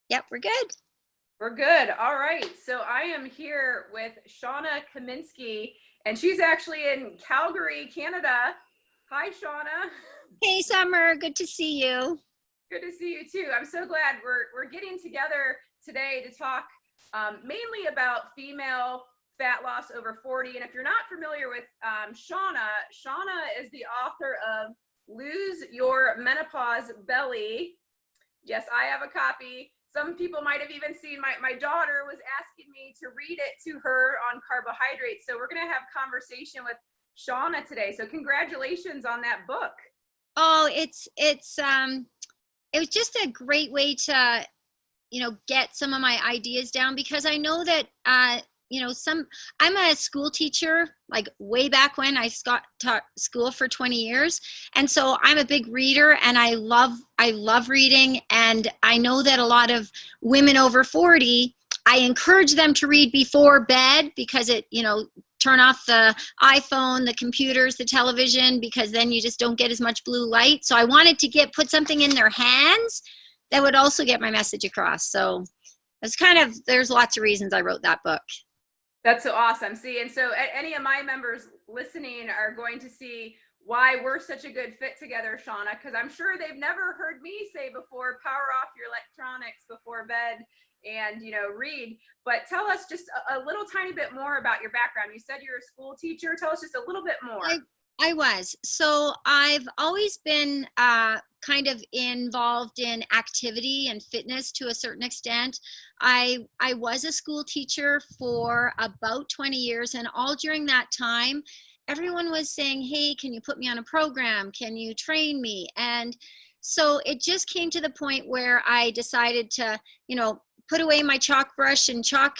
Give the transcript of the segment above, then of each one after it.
Yep, we're good. We're good. All right. So I am here with Shauna Kaminsky, and she's actually in Calgary, Canada. Hi, Shauna. Hey, Summer, good to see you. Good to see you too. I'm so glad we're getting together today to talk mainly about female fat loss over 40. And if you're not familiar with Shauna is the author of Lose Your Menopause Belly. Yes, I have a copy. Some people might have even seen my daughter was asking me to read it to her on carbohydrates. So we're going to have conversation with Shauna today. So congratulations on that book. Oh, it was just a great way to, get some of my ideas down because I know that, I'm a school teacher, like way back when I taught school for 20 years. And so I'm a big reader and I love reading. And I know that a lot of women over 40, I encourage them to read before bed because turn off the iPhone, the computers, the television, because then you just don't get as much blue light. So I wanted to put something in their hands that would also get my message across. So there's lots of reasons I wrote that book. That's so awesome. See, and so any of my members listening are going to see why we're such a good fit together, Shauna, because I'm sure they've never heard me say before, power off your electronics before bed and, read. But tell us just a little tiny bit more about your background. You said you're a school teacher. Tell us just a little bit more. I was. So I've always been kind of involved in activity and fitness to a certain extent. I was a school teacher for about 20 years, and all during that time, everyone was saying, hey, can you put me on a program? Can you train me? And so it just came to the point where I decided to, put away my chalk brush and chalk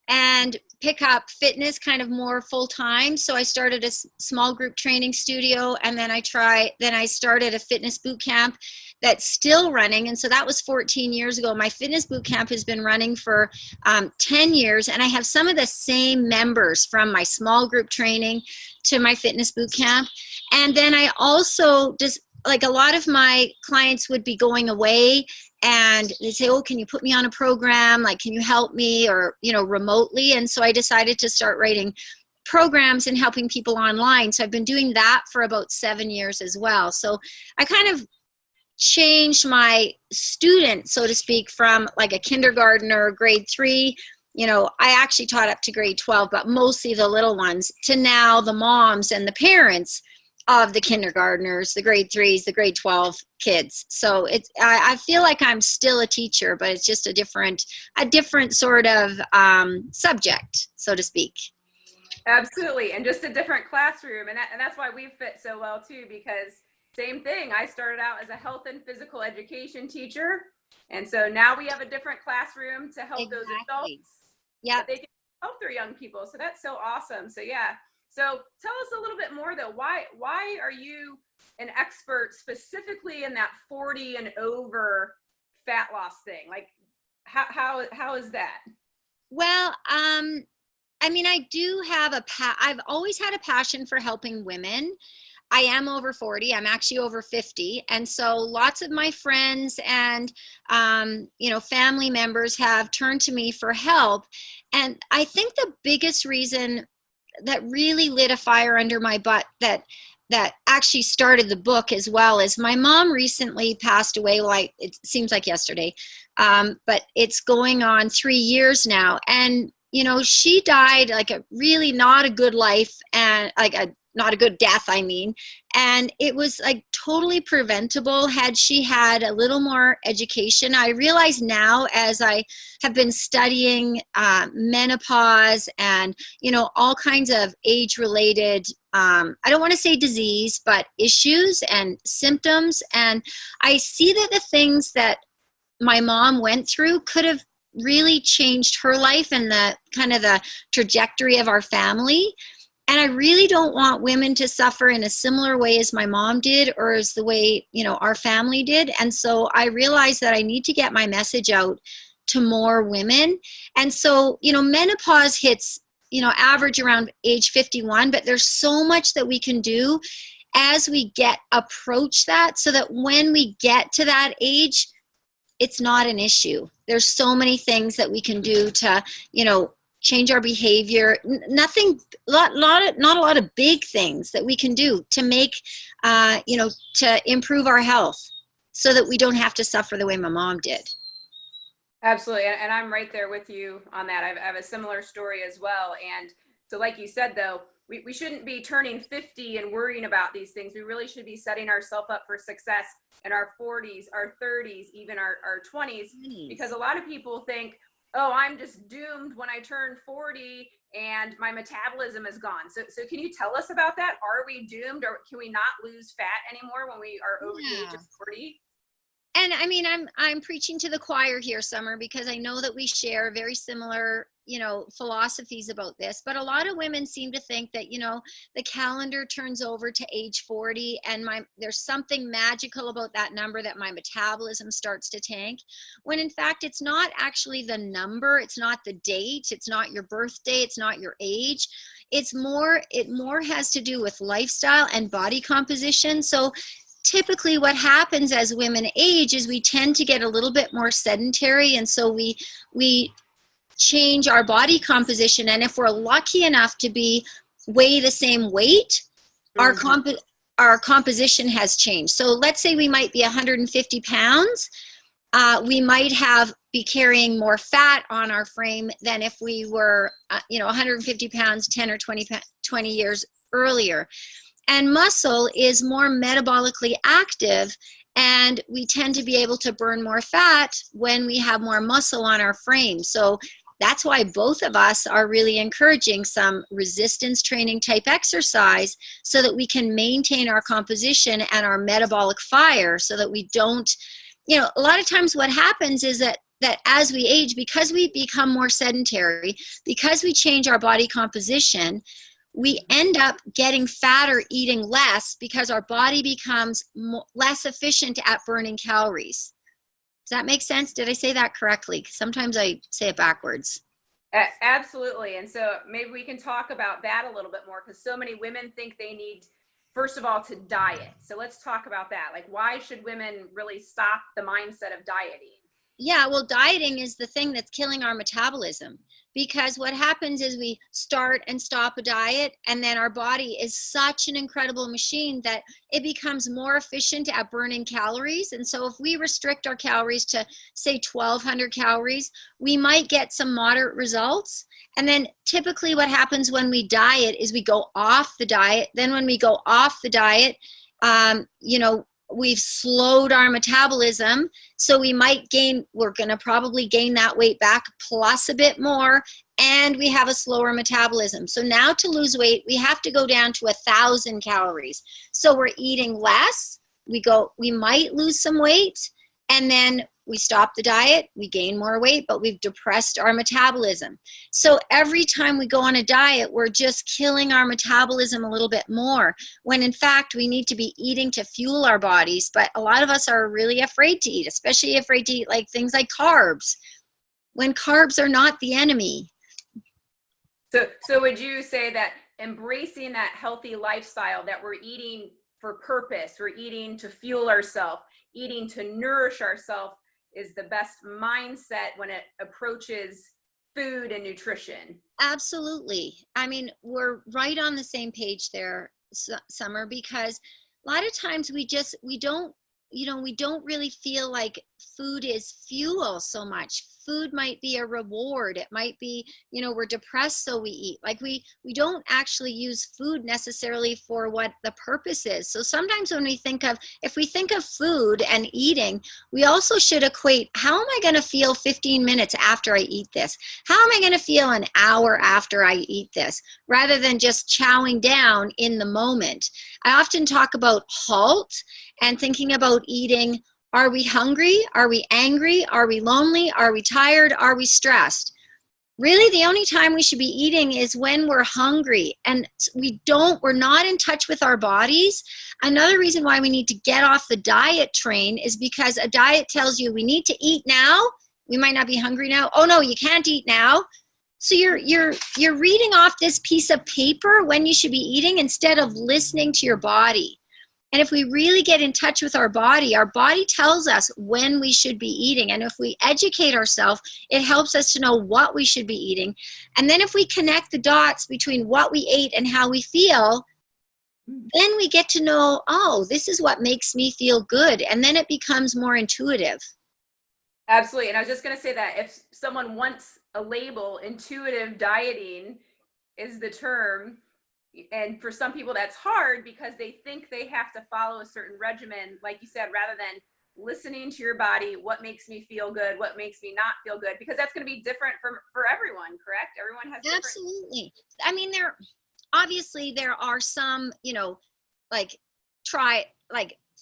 and pick up fitness kind of more full time. So I started a small group training studio, and then I started a fitness boot camp that's still running. And so that was 14 years ago. My fitness boot camp has been running for 10 years, and I have some of the same members from my small group training to my fitness boot camp. And then I also just, like, a lot of my clients would be going away and they say, oh, can you put me on a program? Like, can you help me? Or, remotely. And so I decided to start writing programs and helping people online. So I've been doing that for about 7 years as well. So I kind of changed my student, so to speak, from like a kindergartner, grade 3. I actually taught up to grade 12, but mostly the little ones, to now the moms and the parents of the kindergartners, the grade 3s, the grade 12 kids. So I feel like I'm still a teacher, but it's just a different sort of subject, so to speak. Absolutely. And just a different classroom. And that's why we fit so well too, because same thing. I started out as a health and physical education teacher. And so now we have a different classroom to help those adults. Yeah. They can help their young people. So that's so awesome. So yeah. So tell us a little bit more though. Why are you an expert specifically in that 40 and over fat loss thing? Like how is that? Well, I do have I've always had a passion for helping women. I am over 40. I'm actually over 50. And so lots of my friends and, family members have turned to me for help. And I think the biggest reason that really lit a fire under my butt that actually started the book as well is my mom recently passed away. It seems like yesterday, but it's going on 3 years now. And, she died like a really not a good life, and not a good death, and it was like totally preventable had she had a little more education. I realize now, as I have been studying menopause and, all kinds of age-related, I don't want to say disease, but issues and symptoms. And I see that the things that my mom went through could have really changed her life and the kind of the trajectory of our family. And I really don't want women to suffer in a similar way as my mom did, or as the way, our family did. And so I realized that I need to get my message out to more women. And so, menopause hits, average around age 51, but there's so much that we can do as we approach that, so that when we get to that age, it's not an issue. There's so many things that we can do to, change our behavior. Not a lot of big things that we can do to make, to improve our health so that we don't have to suffer the way my mom did. Absolutely. And I'm right there with you on that. I have a similar story as well. And so like you said, though, we shouldn't be turning 50 and worrying about these things. We really should be setting ourselves up for success in our 40s, our 30s, even our 20s, because a lot of people think, oh, I'm just doomed when I turn 40 and my metabolism is gone. So can you tell us about that? Are we doomed, or can we not lose fat anymore when we are over the age of 40? And I mean, I'm preaching to the choir here, Summer, because I know that we share very similar, philosophies about this. But a lot of women seem to think that, the calendar turns over to age 40 and there's something magical about that number, that my metabolism starts to tank. When in fact, it's not actually the number, it's not the date, it's not your birthday, it's not your age. It more has to do with lifestyle and body composition. So typically what happens as women age is we tend to get a little bit more sedentary, and so we change our body composition. And if we're lucky enough to weigh the same weight, our composition has changed. So let's say we might be 150 pounds. We might be carrying more fat on our frame than if we were 150 pounds 10 or 20 years earlier. And muscle is more metabolically active, and we tend to be able to burn more fat when we have more muscle on our frame. So that's why both of us are really encouraging some resistance training type exercise so that we can maintain our composition and our metabolic fire, so that we don't, a lot of times what happens is that as we age, because we become more sedentary, because we change our body composition, we end up getting fatter, eating less, because our body becomes less efficient at burning calories. Does that make sense? Did I say that correctly? Sometimes I say it backwards. Absolutely. And so maybe we can talk about that a little bit more, because so many women think they need, first of all, to diet. So let's talk about that. Like, why should women really stop the mindset of dieting? Yeah, well, dieting is the thing that's killing our metabolism, because what happens is we start and stop a diet, and then our body is such an incredible machine that it becomes more efficient at burning calories. And so if we restrict our calories to, say, 1,200 calories, we might get some moderate results. And then typically what happens when we diet is we go off the diet. Then when we go off the diet, we've slowed our metabolism, so we're going to probably gain that weight back plus a bit more, and we have a slower metabolism. So now to lose weight, we have to go down to 1,000 calories. So we're eating less, we might lose some weight, and then we stop the diet, we gain more weight, but we've depressed our metabolism. So every time we go on a diet, we're just killing our metabolism a little bit more, when in fact we need to be eating to fuel our bodies. But a lot of us are really afraid to eat, especially afraid to eat like things like carbs, when carbs are not the enemy. So would you say that embracing that healthy lifestyle, that we're eating for purpose, we're eating to fuel ourselves, eating to nourish ourselves, is the best mindset when it approaches food and nutrition? Absolutely. I mean, we're right on the same page there, Summer, because a lot of times we don't really feel like food is fuel so much. Food might be a reward. It might be, we're depressed, so we eat. Like we don't actually use food necessarily for what the purpose is. So sometimes when if we think of food and eating, we also should equate, how am I going to feel 15 minutes after I eat this? How am I going to feel an hour after I eat this? Rather than just chowing down in the moment. I often talk about halt and thinking about eating. Are we hungry? Are we angry? Are we lonely? Are we tired? Are we stressed? Really, the only time we should be eating is when we're hungry, and we're not in touch with our bodies. Another reason why we need to get off the diet train is because a diet tells you we need to eat now. We might not be hungry now. Oh no, you can't eat now. So you're reading off this piece of paper when you should be eating, instead of listening to your body. And if we really get in touch with our body tells us when we should be eating. And if we educate ourselves, it helps us to know what we should be eating. And then if we connect the dots between what we ate and how we feel, then we get to know, oh, this is what makes me feel good. And then it becomes more intuitive. Absolutely. And I was just going to say that if someone wants a label, intuitive dieting is the term. And for some people that's hard because they think they have to follow a certain regimen, like you said, rather than listening to your body, what makes me feel good, what makes me not feel good, because that's going to be different for everyone, correct? Everyone has different. Absolutely. I mean, there are some,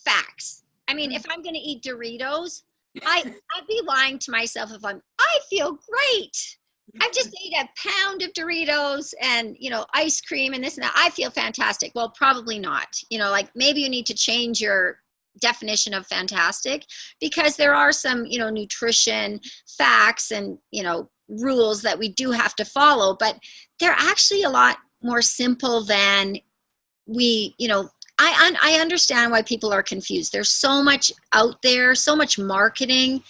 facts. I mean, if I'm going to eat Doritos, I'd be lying to myself if I feel great. I just ate a pound of Doritos and, ice cream and this and that. I feel fantastic. Well, probably not. Maybe you need to change your definition of fantastic, because there are some, nutrition facts and, rules that we do have to follow, but they're actually a lot more simple than I understand why people are confused. There's so much out there, so much marketing,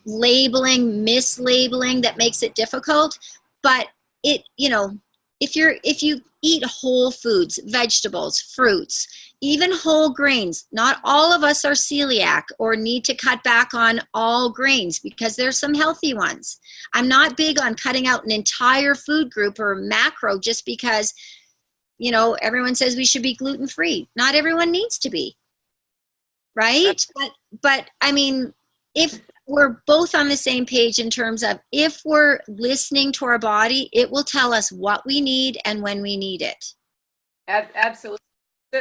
labeling, mislabeling that makes it difficult. But if you eat whole foods, vegetables, fruits, even whole grains, not all of us are celiac or need to cut back on all grains because there's some healthy ones. I'm not big on cutting out an entire food group or macro just because everyone says we should be gluten-free. Not everyone needs to be, right? But I mean, if we're both on the same page in terms of if we're listening to our body, it will tell us what we need and when we need it. Absolutely.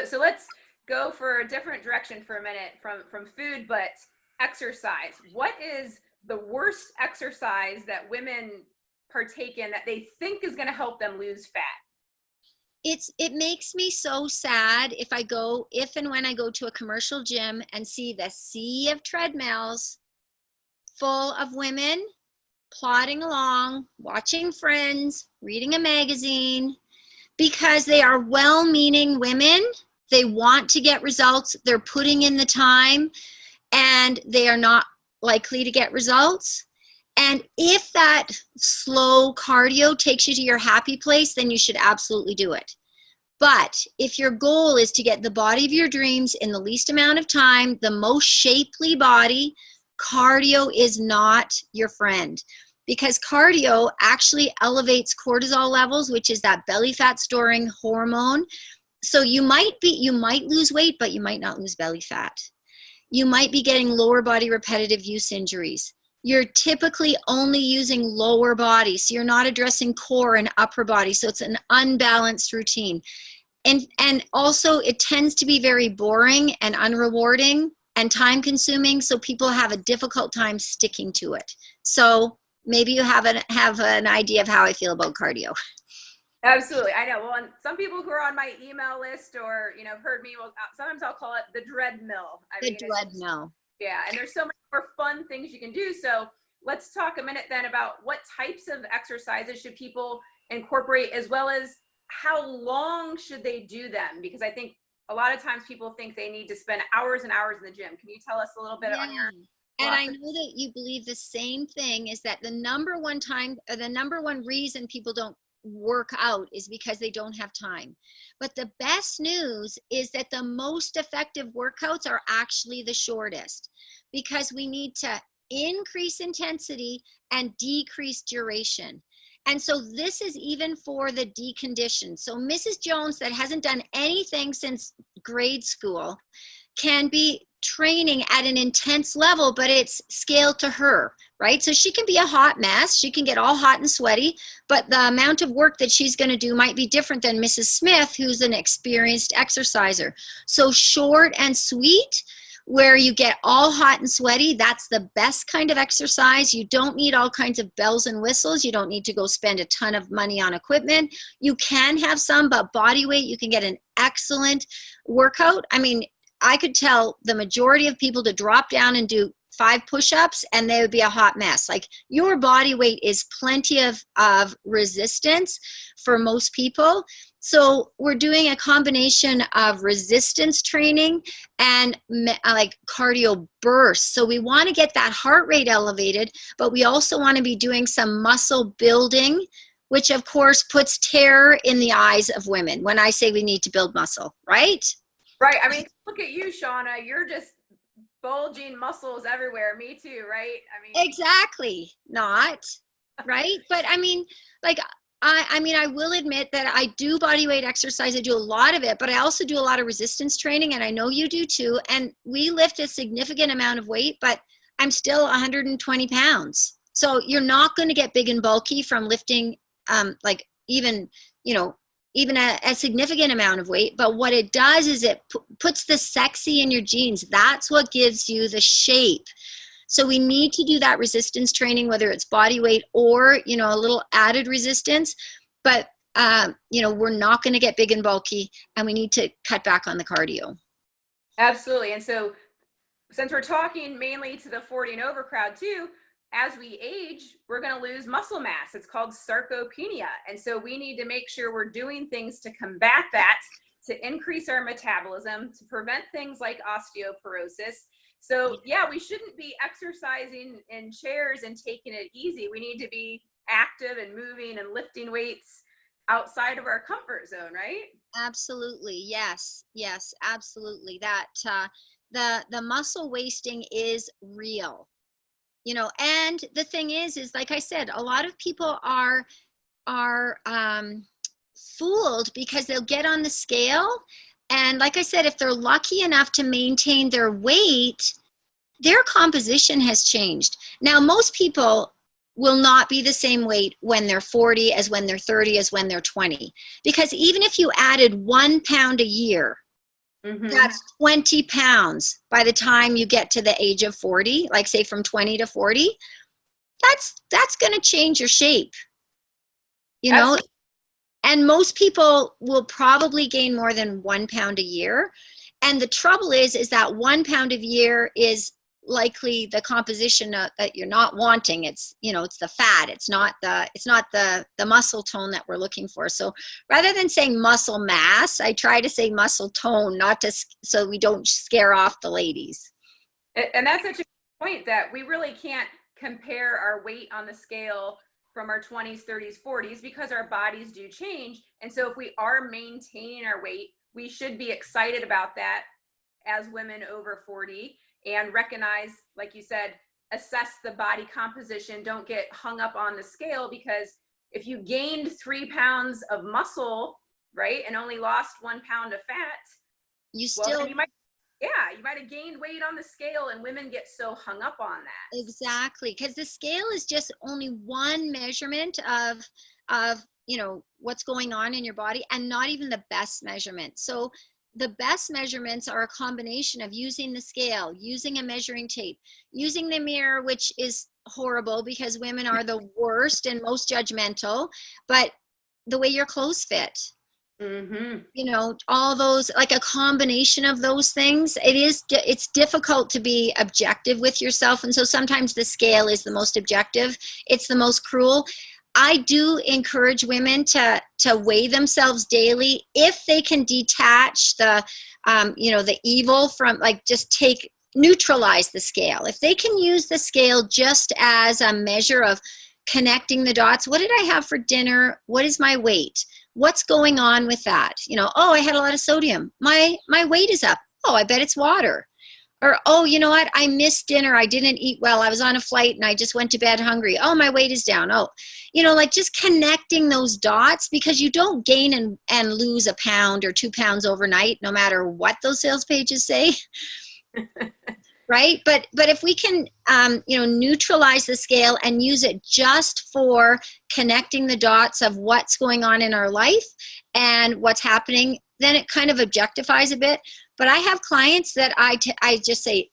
So let's go for a different direction for a minute from food, but exercise. What is the worst exercise that women partake in that they think is going to help them lose fat? It makes me so sad if and when I go to a commercial gym and see the sea of treadmills full of women plodding along, watching Friends, reading a magazine, because they are well-meaning women. They want to get results. They're putting in the time, and they are not likely to get results. And if that slow cardio takes you to your happy place, then you should absolutely do it. But if your goal is to get the body of your dreams in the least amount of time, the most shapely body, cardio is not your friend, because cardio actually elevates cortisol levels, which is that belly fat storing hormone. So you might lose weight, but you might not lose belly fat. You might be getting lower body repetitive use injuries. You're typically only using lower body, so you're not addressing core and upper body, so it's an unbalanced routine. And also it tends to be very boring and unrewarding and time consuming, so people have a difficult time sticking to it. So maybe you have an idea of how I feel about cardio. Absolutely. I know. Well, and some people who are on my email list or, have heard me, sometimes I'll call it the dread mill. Dread mill. Yeah. And there's so many more fun things you can do. So let's talk a minute then about what types of exercises should people incorporate, as well as how long should they do them? Because I think a lot of times people think they need to spend hours and hours in the gym. Can you tell us a little bit on your And I know that you believe the same thing, is that the number one reason people don't work out is because they don't have time. But the best news is that the most effective workouts are actually the shortest, because we need to increase intensity and decrease duration. And so this is even for the deconditioned. So Mrs. Jones that hasn't done anything since grade school can be training at an intense level, but it's scaled to her, right? So she can be a hot mess. She can get all hot and sweaty, but the amount of work that she's going to do might be different than Mrs. Smith, who's an experienced exerciser. So short and sweet, where you get all hot and sweaty, that's the best kind of exercise. You don't need all kinds of bells and whistles. You don't need to go spend a ton of money on equipment. You can have some, but body weight, you can get an excellent workout. I mean, I could tell the majority of people to drop down and do 5 push-ups and they would be a hot mess. Like, your body weight is plenty of resistance for most people. So we're doing a combination of resistance training and like cardio bursts. So we want to get that heart rate elevated, but we also want to be doing some muscle building, which of course puts terror in the eyes of women when I say we need to build muscle, right? Right. I mean, look at you, Shawna. You're just bulging muscles everywhere. Me too, right? I mean, Exactly. Not, right? But I mean, like, I mean, I will admit that I do body weight exercise. I do a lot of it, but I also do a lot of resistance training, and I know you do too. And we lift a significant amount of weight, but I'm still 120 pounds. So you're not going to get big and bulky from lifting, like, even, you know, even a significant amount of weight. But what it does is it puts the sexy in your jeans. That's what gives you the shape. So we need to do that resistance training, whether it's body weight or, you know, a little added resistance. But, you know, we're not going to get big and bulky, and we need to cut back on the cardio. absolutely. And so, since we're talking mainly to the 40 and over crowd too, as we age, we're going to lose muscle mass. It's called sarcopenia. And so we need to make sure we're doing things to combat that, to increase our metabolism, to prevent things like osteoporosis. So yeah, we shouldn't be exercising in chairs and taking it easy. We need to be active and moving and lifting weights outside of our comfort zone, right? Absolutely. Yes. Yes, absolutely. That, the muscle wasting is real, you know. And the thing is like I said, a lot of people are fooled because they'll get on the scale, and like I said, if they're lucky enough to maintain their weight, their composition has changed. Now, most people will not be the same weight when they're 40 as when they're 30 as when they're 20, because even if you added 1 pound a year, that's 20 pounds by the time you get to the age of 40, like say from 20 to 40. That's going to change your shape, you know. Absolutely. And most people will probably gain more than 1 pound a year. And the trouble is that 1 pound a year is likely the composition that you're not wanting. It's, you know, it's the fat. It's not the muscle tone that we're looking for. So rather than saying muscle mass, I try to say muscle tone, so we don't scare off the ladies. And that's such a good point, that we really can't compare our weight on the scale from our 20s, 30s, 40s, because our bodies do change. And so if we are maintaining our weight, we should be excited about that as women over 40, and recognize, like you said, assess the body composition. Don't get hung up on the scale, because if you gained 3 pounds of muscle, right, and only lost 1 pound of fat, You well, still, then you might have gained weight on the scale, and women get so hung up on that. exactly, because the scale is just only one measurement of, you know, what's going on in your body, and not even the best measurement. So the best measurements are a combination of using the scale, using a measuring tape, using the mirror, which is horrible because women are the worst and most judgmental, but the way your clothes fit, you know, all those, like a combination of those things. It's difficult to be objective with yourself. And so sometimes the scale is the most objective. It's the most cruel. I do encourage women to weigh themselves daily if they can detach the, you know, the evil from, like, just neutralize the scale. If they can use the scale just as a measure of connecting the dots. What did I have for dinner? What is my weight? What's going on with that? You know, oh, I had a lot of sodium. My weight is up. Oh, I bet it's water. Or, oh, you know what? I missed dinner. I didn't eat well. I was on a flight and I just went to bed hungry. Oh, my weight is down. Oh, you know, like just connecting those dots, because you don't gain and lose a pound or 2 pounds overnight, no matter what those sales pages say. Right? But if we can, you know, neutralize the scale and use it just for connecting the dots of what's going on in our life and what's happening, then it kind of objectifies a bit. But I have clients that I just say,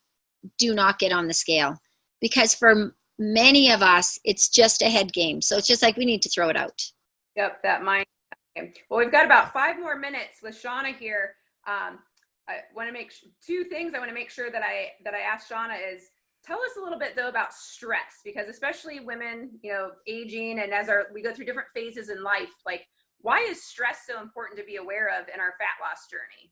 do not get on the scale, because for many of us, it's just a head game. So it's just like, we need to throw it out. Yep, that mind. Well, we've got about 5 more minutes with Shawna here. I want to make 2 things I want to make sure that I ask Shawna is, Tell us a little bit though about stress, because especially women, aging, and as we go through different phases in life, like why is stress so important to be aware of in our fat loss journey?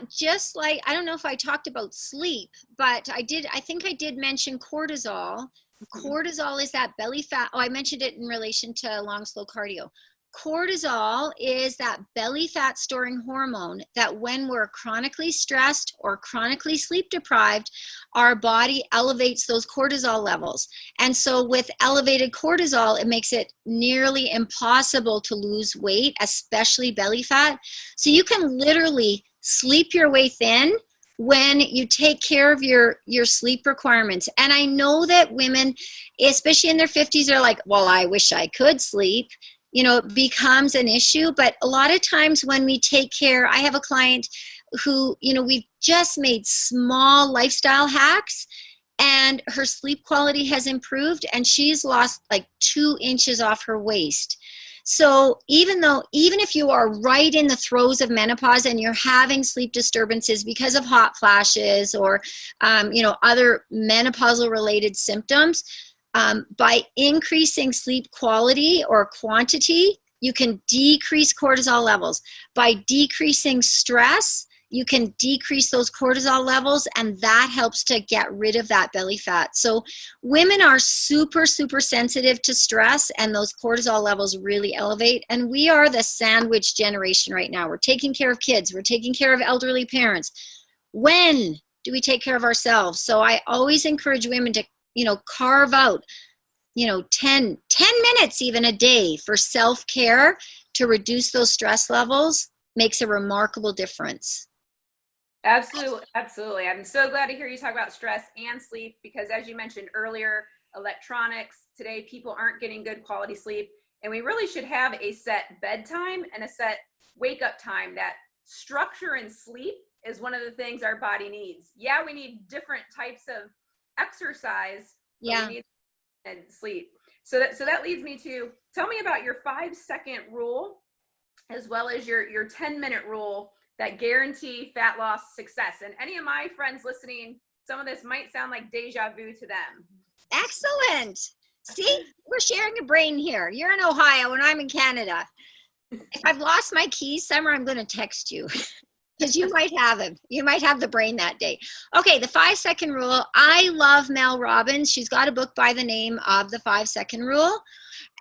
Just like, I don't know if I talked about sleep, but I think I did mention cortisol. Cortisol is that belly fat. Oh, I mentioned it in relation to long, slow cardio. Cortisol is that belly fat storing hormone that when we're chronically stressed or chronically sleep deprived, our body elevates those cortisol levels. And so with elevated cortisol, it makes it nearly impossible to lose weight, especially belly fat. So you can literally sleep your way thin when you take care of your sleep requirements. And I know that women, especially in their 50s, are like, well, I wish I could sleep. It becomes an issue. But a lot of times when we take care, I have a client who, we've just made small lifestyle hacks and her sleep quality has improved and she's lost like 2 inches off her waist. So even if you are right in the throes of menopause and you're having sleep disturbances because of hot flashes or, other menopausal related symptoms, by increasing sleep quality or quantity, you can decrease cortisol levels. By decreasing stress, you can decrease those cortisol levels, and that helps to get rid of that belly fat. So women are super, super sensitive to stress, and those cortisol levels really elevate. And we are the sandwich generation right now. We're taking care of kids. We're taking care of elderly parents. When do we take care of ourselves? So I always encourage women to, carve out, 10 minutes even a day for self-care to reduce those stress levels makes a remarkable difference. Absolutely. Absolutely. I'm so glad to hear you talk about stress and sleep, because as you mentioned earlier, electronics, today people aren't getting good quality sleep, and we really should have a set bedtime and a set wake up time. That structure in sleep is one of the things our body needs. Yeah, we need different types of exercise. Yeah. We need and sleep. So that leads me to tell me about your 5-second rule, as well as your 10-minute rule that guarantee fat loss success. And any of my friends listening, some of this might sound like deja vu to them. Excellent. See, we're sharing a brain here. You're in Ohio and I'm in Canada. If I've lost my keys, Summer, I'm going to text you because you might have them. You might have the brain that day. Okay, the 5-second rule. I love Mel Robbins. She's got a book by the name of the 5-second rule.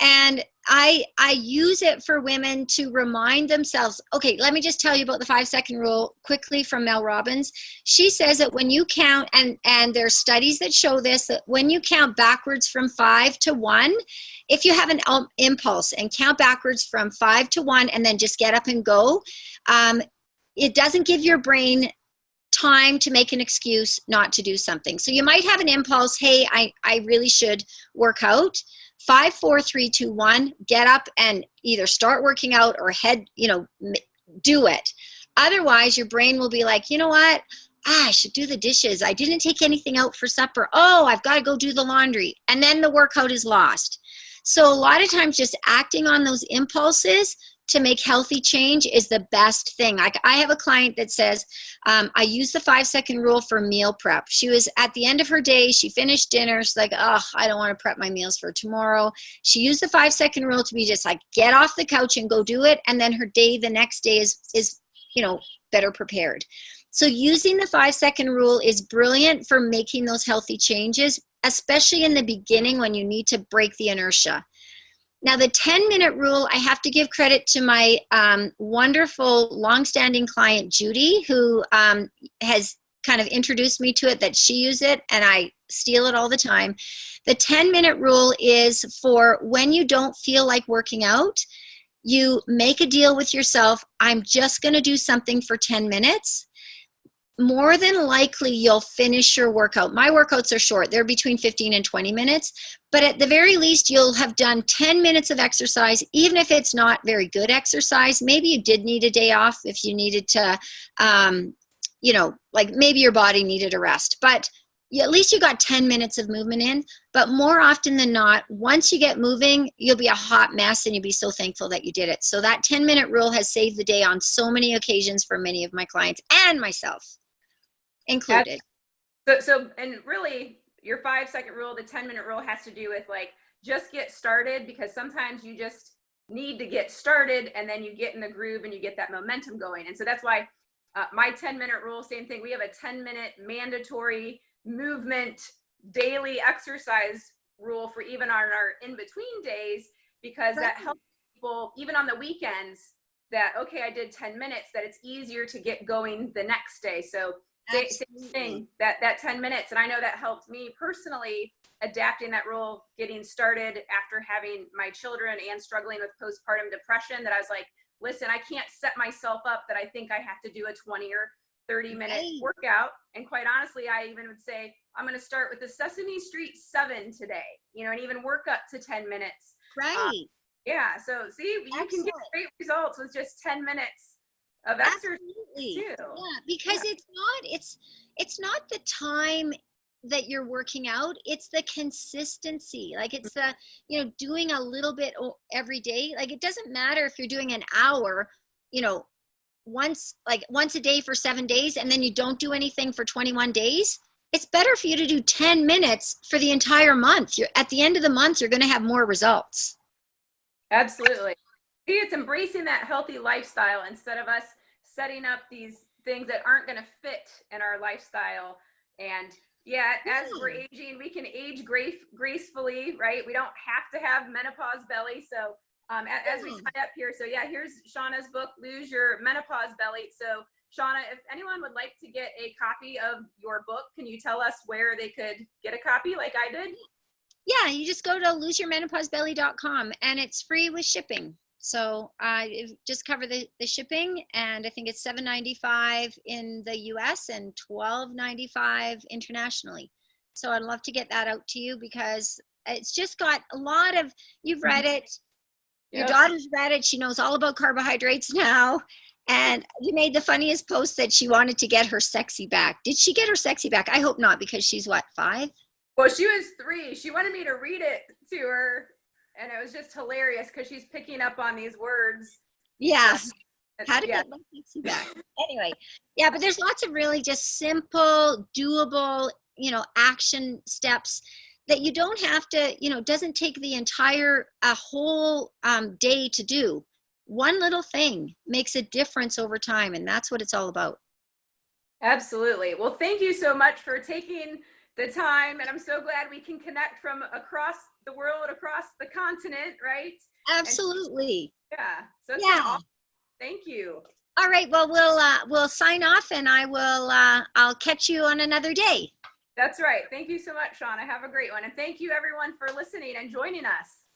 And I use it for women to remind themselves. Okay, let me just tell you about the 5-second rule quickly from Mel Robbins. She says that when you count, and there's studies that show this, that when you count backwards from 5 to 1, if you have an impulse and count backwards from 5 to 1 and then just get up and go, it doesn't give your brain time to make an excuse not to do something. So you might have an impulse, hey, I really should work out. 5, 4, 3, 2, 1, get up and either start working out or do it. Otherwise, your brain will be like, you know what? I should do the dishes. I didn't take anything out for supper. Oh, I've got to go do the laundry. And then the workout is lost. So a lot of times just acting on those impulses to make healthy change is the best thing. I have a client that says, I use the 5-second rule for meal prep. She was at the end of her day, she finished dinner, she's like, oh, I don't want to prep my meals for tomorrow. She used the 5-second rule to be just like, get off the couch and go do it. And then her day the next day is better prepared. So using the 5-second rule is brilliant for making those healthy changes, especially in the beginning when you need to break the inertia. Now, the 10-minute rule, I have to give credit to my wonderful longstanding client, Judy, who has kind of introduced me to it, that she uses it, and I steal it all the time. The 10-minute rule is for when you don't feel like working out, you make a deal with yourself, I'm just going to do something for 10 minutes. More than likely, you'll finish your workout. My workouts are short. They're between 15 and 20 minutes. But at the very least, you'll have done 10 minutes of exercise, even if it's not very good exercise. Maybe you did need a day off if you needed to, like maybe your body needed a rest. But at least you got 10 minutes of movement in. But more often than not, once you get moving, you'll be a hot mess and you'll be so thankful that you did it. So that 10-minute rule has saved the day on so many occasions for many of my clients and myself included. And really your 5-second rule, the 10-minute rule has to do with like, just get started, because sometimes you just need to get started and then you get in the groove and you get that momentum going. And so that's why my 10-minute rule, same thing. We have a 10-minute mandatory movement daily exercise rule for even on our in-between days, because that helps people even on the weekends that, okay, I did 10 minutes, that it's easier to get going the next day. So same thing, that 10 minutes. And I know that helped me personally adapting that rule, getting started after having my children and struggling with postpartum depression, that I was like, listen, I can't set myself up that I think I have to do a 20 or 30-minute workout. And quite honestly, I even would say, I'm going to start with the Sesame Street 7 today, and even work up to 10 minutes. Right. Yeah. So see, you can get great results with just 10 minutes of exercise too. Yeah, because it's not the time that you're working out, it's the consistency. Like it's the, doing a little bit every day. Like it doesn't matter if you're doing an hour, once a day for 7 days, and then you don't do anything for 21 days. It's better for you to do 10 minutes for the entire month. At the end of the month, you're going to have more results. Absolutely. See, it's embracing that healthy lifestyle instead of us setting up these things that aren't going to fit in our lifestyle. And as we're aging, we can age gracefully, right? We don't have to have menopause belly. So as we tie up here, so here's Shawna's book, Lose Your Menopause Belly. So Shawna, if anyone would like to get a copy of your book, can you tell us where they could get a copy like I did? Yeah, you just go to loseyourmenopause.com and it's free with shipping. So just cover the shipping, and I think it's $7.95 in the US and $12.95 internationally. So I'd love to get that out to you, because it's just got a lot of, you've read it, your daughter's read it, she knows all about carbohydrates now. And you made the funniest post that she wanted to get her sexy back. Did she get her sexy back? I hope not, because she's what, 5? Well, she was 3. She wanted me to read it to her, and it was just hilarious because she's picking up on these words. Yeah. How to get my sexy back. Anyway, but there's lots of really just simple, doable, action steps that you don't have to, doesn't take the entire, a whole day to do. One little thing makes a difference over time, and that's what it's all about. Absolutely. Well, thank you so much for taking the time, and I'm so glad we can connect from across the world, across the continent, right? Absolutely. So it's been awesome. Thank you. All right, well, we'll sign off, and I'll catch you on another day. That's right. Thank you so much, Shawna. Have a great one, and thank you everyone for listening and joining us.